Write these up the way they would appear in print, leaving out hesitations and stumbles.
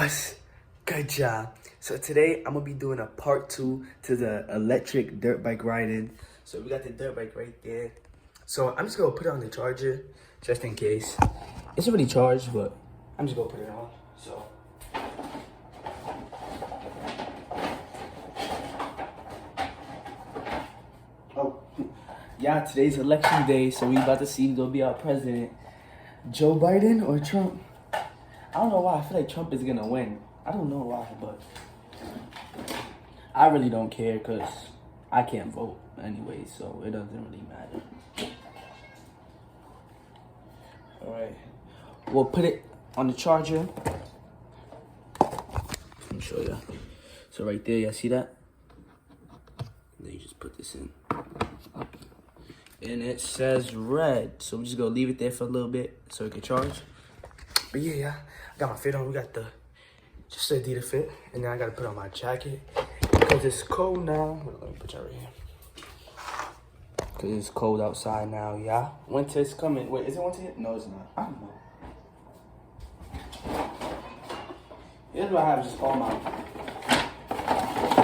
What's good, job? So today I'm gonna be doing a part 2 to the electric dirt bike riding. So we got the dirt bike right there. So I'm just gonna put it on the charger just in case. It's already charged, but I'm just gonna put it on. So yeah, today's election day, so we about to see who's gonna be our president. Joe Biden or Trump? I don't know why. I feel like Trump is gonna win. I don't know why, but I really don't care because I can't vote anyway, so it doesn't really matter. Alright. We'll put it on the charger. Let me show you. So right there, y'all see that? And then you just put this in. And it says red. So we're just gonna leave it there for a little bit so it can charge. But yeah, I got my fit on. We got the just the Adidas fit. And then I gotta put on my jacket. Because it's cold now. Let me put you right here. Because it's cold outside now, yeah. Winter is coming. Wait, is it winter yet? No, it's not. I don't know. Here's what I have, just all my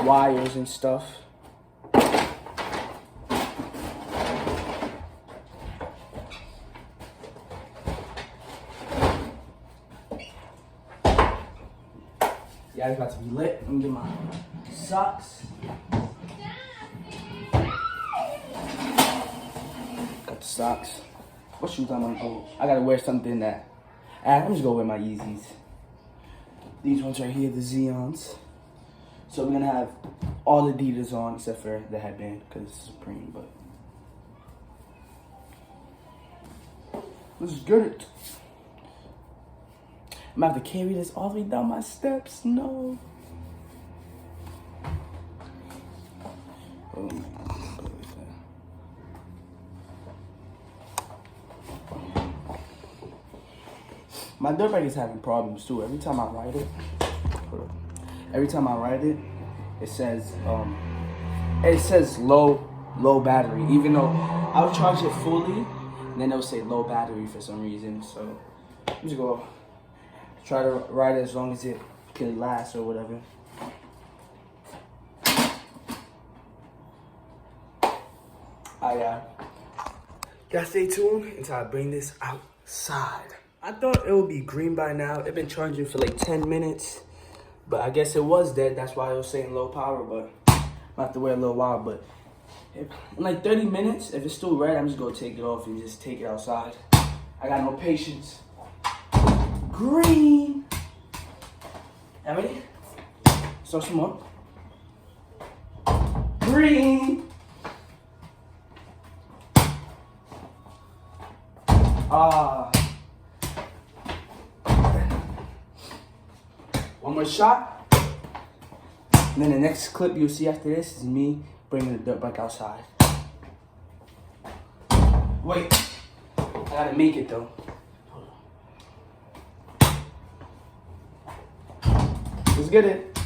wires and stuff. Yeah, it's about to be lit. Let me get my socks. Got the socks. What shoes I'm gonna go? I gotta wear something that. I'm just gonna wear my Yeezys. These ones right here, the Xeons. So we're gonna have all Adidas on except for the headband because it's Supreme, but let's get it. I'm gonna have to carry this all the way down my steps. No. My dirt bike is having problems too. Every time I ride it, it says low battery. Even though I'll charge it fully, and then it'll say low battery for some reason. So I'm just gonna try to ride it as long as it can last or whatever. Gotta stay tuned until I bring this outside. I thought it would be green by now. It's been charging for like 10 minutes. But I guess it was dead. That's why it was saying low power. But I have to wait a little while. But in like 30 minutes, if it's still red, I'm just gonna take it off and just take it outside. I got no patience. Green. You ready? So some more. Green. One more shot. And then the next clip you'll see after this is me bringing the dirt bike outside. Wait. I gotta make it though. Let's get it.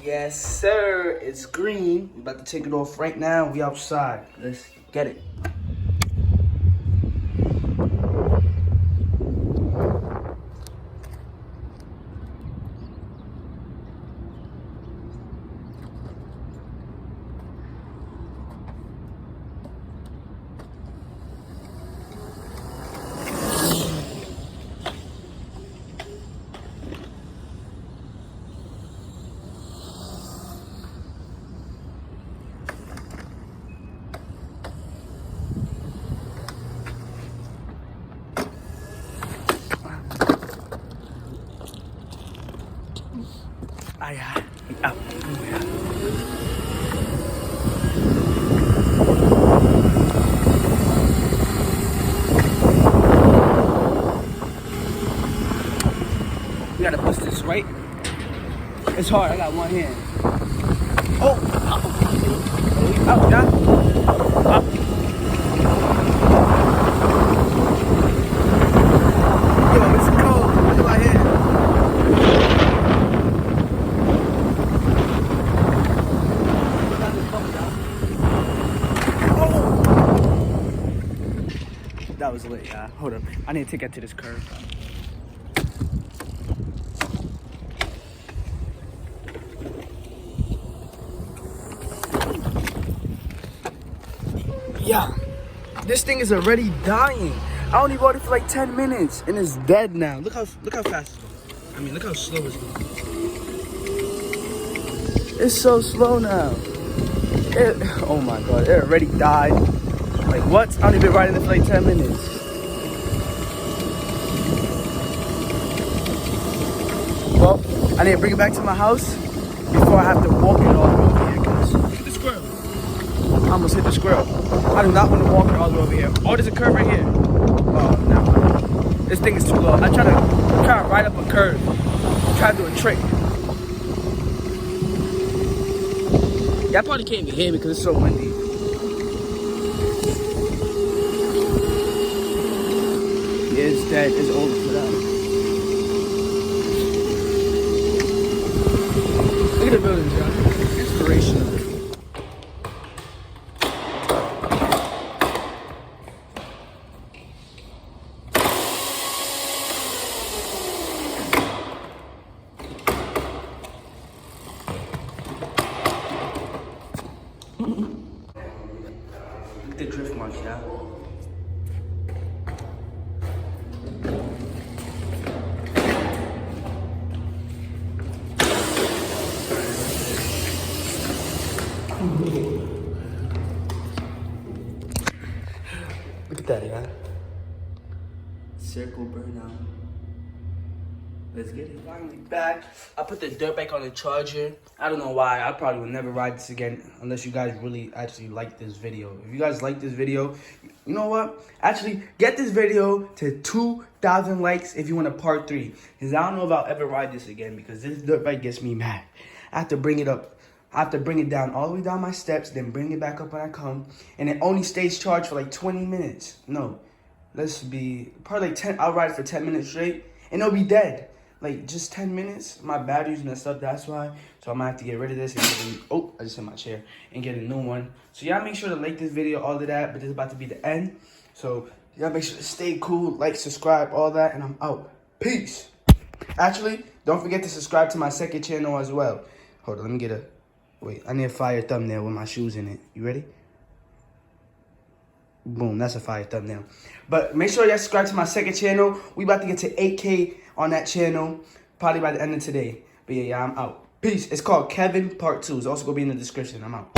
Yes, sir. It's green. We're about to take it off right now. We outside. Let's get it. We gotta push this right. It's hard. I got one hand. Oh! Out, John. Up. Yo, it's cold. Look at my hand. That was lit, yeah. Hold up. I need to take that to this curve. This thing is already dying. I only rode it for like 10 minutes and it's dead now. Look how fast it's going. I mean, look how slow it's going. It's so slow now. Oh my God, it already died. Like what? I only been riding it for like 10 minutes. Well, I need to bring it back to my house before I have to walk it all the way over here. Cause look at the squirrel. I almost hit the squirrel. I do not want to walk it all the way over here. Oh, there's a curve right here. Oh, no. This thing is too low. I'm trying to ride up a curve. Try to do a trick. Y'all probably can't even hear me because it's so windy. Yeah, it's dead. It's over for that. Look at the buildings, y'all. Inspirational. Look at the drift marks, yeah. Look at that, yeah. Circle burnout. Let's get it. Finally back. I put the dirt bike on the charger. I don't know why. I probably would never ride this again unless you guys really actually like this video. If you guys like this video, you know what? Actually, get this video to 2,000 likes if you want a part 3. Because I don't know if I'll ever ride this again because this dirt bike gets me mad. I have to bring it up. I have to bring it down all the way down my steps, then bring it back up when I come. And it only stays charged for like 20 minutes. No. Let's be probably like 10. I'll ride for 10 minutes straight and it'll be dead. Like just 10 minutes. My battery's messed up, that's why. So I'm gonna have to get rid of this and get a, oh, I just hit my chair and get a new one. So y'all make sure to like this video, all of that, but this is about to be the end. So y'all make sure to stay cool, like, subscribe, all that, and I'm out. Peace. Actually, don't forget to subscribe to my second channel as well. Hold on, let me get a, wait, I need a fire thumbnail with my shoes in it. You ready? Boom, that's a fire thumbnail. But make sure y'all subscribe to my second channel. We about to get to 8K on that channel, probably by the end of today. But yeah, I'm out. Peace. It's called Kevin Part 2. It's also going to be in the description. I'm out.